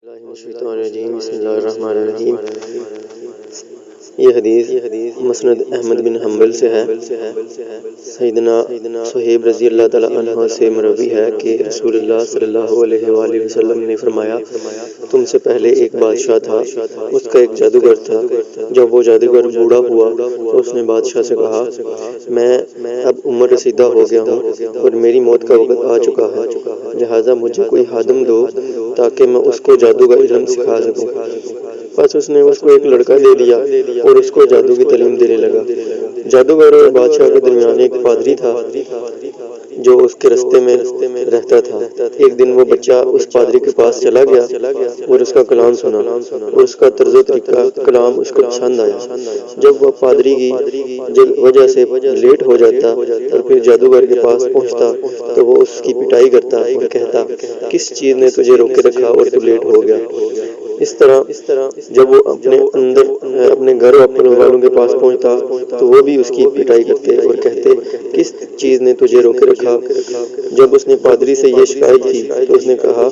باللہ من الشیطان الرجیم بسم اللہ الرحمن الرحیم۔ یہ حدیث مسند احمد بن حنبل سے ہے۔ سیدنا صہیب رضی اللہ تعالیٰ عنہ سے مروی ہے کہ رسول اللہ صلی اللہ علیہ وآلہ وسلم نے فرمایا، تم سے پہلے ایک بادشاہ تھا، اس کا ایک جادوگر تھا۔ جب وہ جادوگر بوڑھا ہوا تو اس نے بادشاہ سے کہا، میں اب عمر رسیدہ ہو گیا ہوں اور میری موت کا وقت آ چکا ہے، لہٰذا مجھے کوئی خادم دو تاکہ میں اس کو جادو کا علم سکھا سکوں۔ بس اس نے اس کو ایک لڑکا دے دیا اور اس کو جادو کی تعلیم دینے لگا۔ جادوگر اور بادشاہ کے درمیان ایک پادری تھا جو اس کے رستے میں رہتا تھا۔ ایک دن وہ بچہ اس پادری کے پاس چلا گیا اور اس کا کلام سنا اور اس کا طرز و طریقہ کلام اس کو پسند آیا۔ جب وہ پادری کی وجہ سے لیٹ ہو جاتا اور پھر جادوگر کے پاس پہنچتا تو وہ اس کی پٹائی کرتا اور کہتا، کس چیز نے تجھے روکے رکھا اور تو لیٹ ہو گیا۔ اس طرح جب وہ اپنے گھر والوں کے پاس پہنچتا تو وہ بھی اس کی پٹائی کرتے اور کہتے، کس چیز نے تجھے روکے رکھا۔ جب اس نے پادری سے یہ شکایت کی تو اس نے کہا،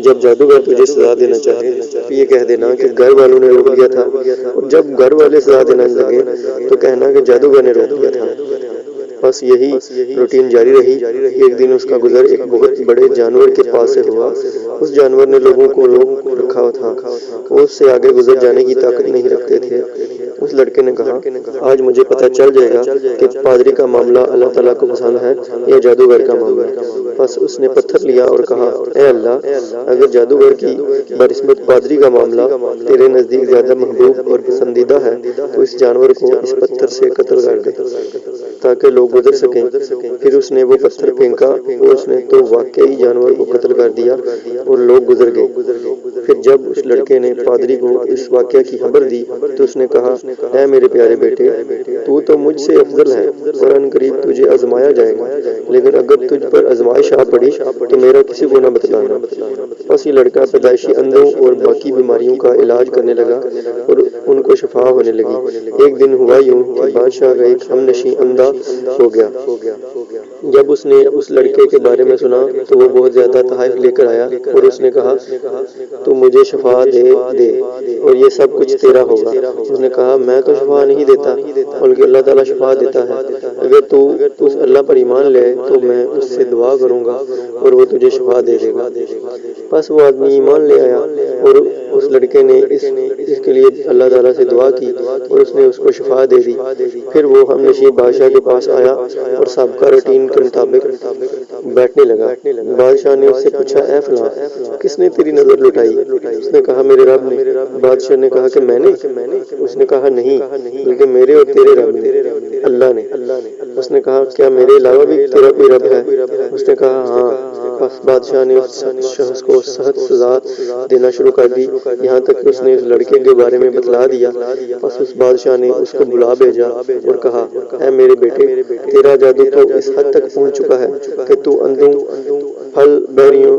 جب جادوگر تجھے سزا دینا چاہے تو یہ کہہ دینا کہ گھر والوں نے روک دیا تھا، اور جب گھر والے سزا دینا لگے تو کہنا کہ جادوگر نے روک دیا تھا۔ بس یہی روٹین جاری رہی۔ ایک دن اس کا گزر ایک بہت بڑے جانور کے پاس سے ہوا۔ اس جانور نے لوگوں کو روک رکھا تھا، وہ اس سے آگے گزر جانے کی طاقت نہیں رکھتے تھے۔ اس لڑکے نے کہا، آج مجھے پتہ چل جائے گا کہ پادری کا معاملہ اللہ تعالیٰ کو پسند ہے یا جادوگر کا معاملہ۔ بس اس نے پتھر لیا اور کہا، اے اللہ، اگر جادوگر کی بنسبت پادری کا معاملہ تیرے نزدیک زیادہ محبوب اور پسندیدہ ہے تو اس جانور کو اس پتھر سے قتل کر دے تاکہ لوگ گزر سکیں۔ پھر اس نے وہ پتھر پھینکا اور اس نے تو واقعی جانور کو قتل کر دیا اور لوگ گزر گئے۔ پھر جب اس لڑکے نے پادری کو اس واقعہ کی خبر دی تو اس نے کہا، اے میرے پیارے بیٹے، تو مجھ سے افضل ہے، قرآن قریب تجھے آزمایا جائے گا، لیکن اگر تجھ پر آزمائش آ پڑی تو میرا کسی کو نہ بتلانا۔ بس یہ لڑکا پیدائشی اندھوں اور باقی بیماریوں کا علاج کرنے لگا اور ان کو شفا ہونے لگی۔ ایک دن ہوا یوں کہ بادشاہ کا ایک ہم نشیں اندھا ہو گیا۔ جب اس نے اس لڑکے کے بارے میں سنا تو وہ بہت زیادہ تحائف لے کر آیا اور اس نے کہا، تو مجھے شفا دے اور یہ سب کچھ تیرا ہوگا۔ اس نے کہا، میں تو شفا نہیں دیتا بلکہ اللہ تعالیٰ شفا دیتا ہے۔ اگر تو اس اللہ پر ایمان لے تو میں اس سے دعا کروں گا اور وہ تجھے شفا دے دے گا۔ بس وہ آدمی ایمان لے آیا اور اس لڑکے نے اس کے لیے اللہ تعالیٰ سے دعا کی اور اس نے اس کو شفا دے دی۔ پھر وہ ہم نشیں بادشاہ کے پاس آیا اور سابقہ روٹین کے مطابق بیٹھنے لگا۔ بادشاہ نے اس سے پوچھا، اے فلاں، کس نے تیری نظر لٹائی؟ اس نے کہا، میرے رب نے۔ بادشاہ نے کہا کہ میں نے؟ اس نے کہا، نہیں، بلکہ میرے اور تیرے رب نے، اللہ نے۔ اس نے کہا، کیا میرے علاوہ بھی تیرا کوئی رب ہے؟ اس نے کہا، ہاں۔ بس بادشاہ نے اس شخص کو سخت سزا دینا شروع کر دی، یہاں تک کہ اس نے اس لڑکے کے بارے میں بتلا دیا۔ بس اس بادشاہ نے اس کو بلا بھیجا اور کہا، اے میرے بیٹے، تیرا جادو تو اس حد تک پہنچ چکا ہے کہ تو اندھوں، پھل بیریوں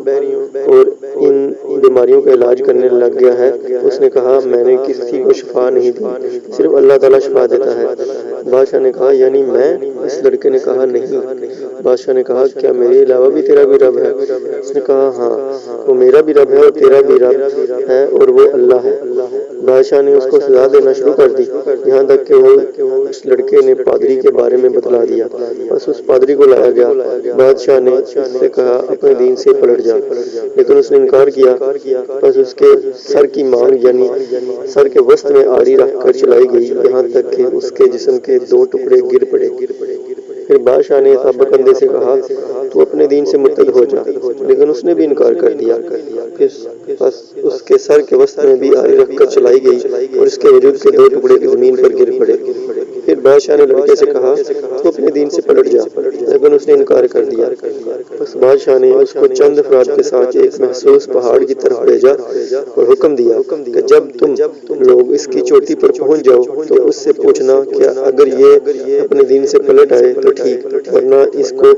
اور ان بیماریوں کا علاج کرنے لگ گیا ہے۔ اس نے کہا، میں نے کسی کو شفا نہیں دی، صرف اللہ تعالیٰ شفا دیتا ہے۔ بادشاہ نے کہا، یعنی میں؟ اس لڑکے نے کہا، نہیں۔ بادشاہ نے کہا، کیا میرے علاوہ بھی تیرا کوئی رب ہے؟ اس نے کہا، ہاں، وہ میرا بھی رب ہے اور تیرا بھی رب ہے اور وہ اللہ ہے۔ بادشاہ نے اس کو سزا دینا شروع کر دی، یہاں تک کہ وہ اس لڑکے نے پادری کے بارے میں بتلا دیا۔ بس اس پادری کو لایا گیا۔ بادشاہ نے اس سے کہا، اپنے دین سے پلٹ جا، لیکن اس نے انکار کیا۔ بس اس کے سر کی مانگ یعنی سر کے وسط میں آری رکھ کر چلائی گئی، یہاں تک کہ اس کے جسم کے 2 ٹکڑے گر پڑے۔ پھر بادشاہ نے سابق بندے سے کہا، تو اپنے دین سے مرتد ہو جا، لیکن اس نے بھی انکار کر دیا۔ بس اس کے سر کے وسط میں بھی آری رکھ کر چلائی گئی اور اس کے وجود کے 2 ٹکڑے زمین پر گر پڑے۔ پھر بادشاہ نے لڑکے سے کہا، تو اپنے دین سے پلٹ جا، لیکن اس نے انکار کر دیا۔ بس بادشاہ نے اس کو چند افراد کے ساتھ ایک محسوس پہاڑ کی طرف بھیجا اور حکم دیا کہ جب تم لوگ اس کی چوٹی پر پہنچ جاؤ تو اس سے پوچھنا کہ اگر یہ اپنے دین سے پلٹ آئے تو ٹھیک، ورنہ اس کو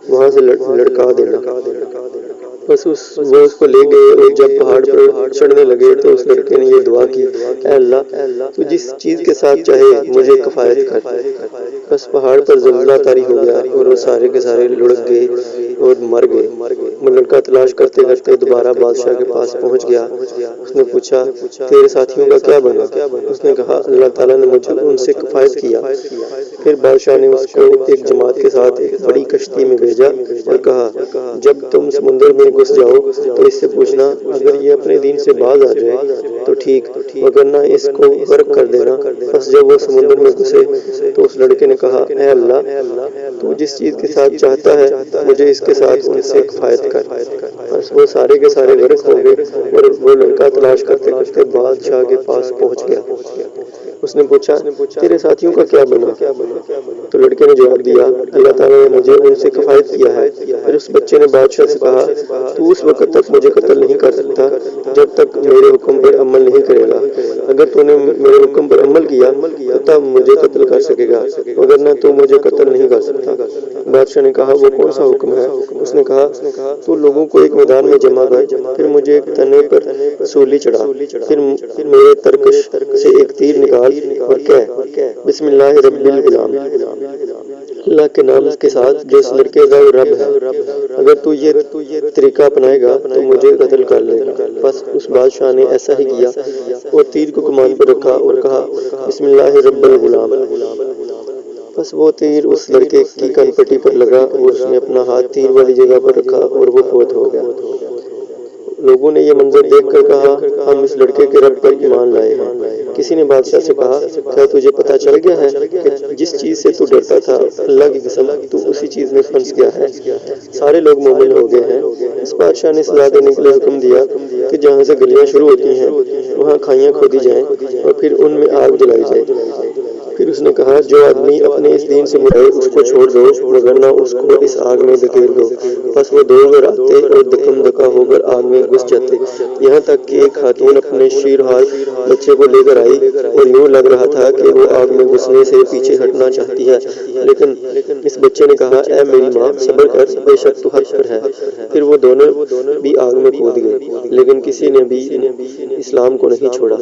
وہاں سے لڑکا دینا۔ بس وہ اس کو لے گئے اور جب پہاڑ پر چڑھنے لگے تو اس لڑکے نے یہ دعا کی، اے اللہ تو جس چیز کے ساتھ چاہے مجھے کفایت کر۔ بس پہاڑ پر زلزلہ طاری ہو گیا اور وہ سارے کے سارے لڑک گئے اور مر گئے۔ وہ لڑکا تلاش کرتے کرتے دوبارہ بادشاہ کے پاس پہنچ گیا۔ اس نے پوچھا تیرے ساتھیوں کا کیا بنا؟ اس نے کہا اللہ تعالیٰ نے مجھے ان سے کفایت کیا۔ پھر بادشاہ نے اس کو ایک جماعت کے ساتھ ایک بڑی کشتی میں بھیجا اور کہا جب تم سمندر میں گھس جاؤ تو اس سے پوچھنا اگر یہ اپنے دین سے باز آ جائے تو ٹھیک، وگرنہ اس کو غرق کر دینا۔ بس جب وہ سمندر میں گھسے تو اس لڑکے نے کہا اے اللہ تو جس چیز کے ساتھ چاہتا ہے مجھے اس کے ساتھ ان سے کفایت کر۔ بس وہ سارے کے سارے غرق ہو گئے اور وہ لڑکا تلاش کرتے کرتے بادشاہ کے پاس پہنچ گیا۔ اس نے پوچھا تیرے ساتھیوں کا کیا بنا؟ تو لڑکے نے جواب دیا اللہ تعالیٰ نے مجھے ان سے کفایت کیا ہے۔ پھر اس بچے نے بادشاہ سے کہا تو اس وقت تک مجھے قتل نہیں کر سکتا جب تک میرے حکم پر عمل نہیں کرے گا۔ اگر تو نے میرے حکم پر عمل کیا تو تب مجھے قتل کر سکے گا، وگرنہ تو مجھے قتل نہیں کر سکتا۔ بادشاہ نے کہا وہ کون سا حکم ہے؟ اس نے کہا تو لوگوں کو ایک میدان میں جمع کر، پھر مجھے ایک تنے پر سولی چڑھا، پھر میرے ترکش سے ایک تیر نکال اور کہہ بسم اللہ رب الغلام، اللہ کے نام کے ساتھ جو اس لڑکے کا رب ہے۔ اگر تو یہ طریقہ اپنائے گا تو مجھے قتل کر لے گا۔ بس اس بادشاہ نے ایسا ہی کیا اور تیر کو کمان پر رکھا اور کہا بسم اللہ رب الغلام۔ بس وہ تیر اس لڑکے کی کن پٹی پر لگا اور اس نے اپنا ہاتھ تیر والی جگہ پر رکھا اور وہ فوت ہو گیا۔ لوگوں نے یہ منظر دیکھ کر کہا ہم اس لڑکے کے رب پر ایمان لائے ہیں۔ کسی نے بادشاہ سے کہا کیا تجھے پتا چل گیا ہے کہ جس چیز سے تو ڈرتا تھا اللہ کی قسم تو اسی چیز میں پھنس گیا ہے؟ سارے لوگ مومن ہو گئے ہیں۔ اس بادشاہ نے سزا دینے کے لیے حکم دیا کہ جہاں سے گلیاں شروع ہوتی ہیں وہاں کھائیاں کھودی جائیں اور پھر ان میں آگ جلائی جائے۔ پھر اس نے کہا جو آدمی اپنے اس دین سے مڑے اس کو چھوڑ دو، وگرنہ اس کو اس آگ میں دھکیل دو۔ بس وہ دوڑ کر آتے اور دکم دکا ہو کر آگ میں گھس جاتے، یہاں تک کہ ایک خاتون اپنے شیرہار بچے کو لے کر آئی اور یوں لگ رہا تھا کہ وہ آگ میں گھسنے سے پیچھے ہٹنا چاہتی ہے، لیکن اس بچے نے کہا اے میری ماں صبر کر، بے شک تو حق پر ہے۔ پھر وہ دونوں بھی آگ میں کود گئے، لیکن کسی نے بھی اسلام کو نہیں چھوڑا۔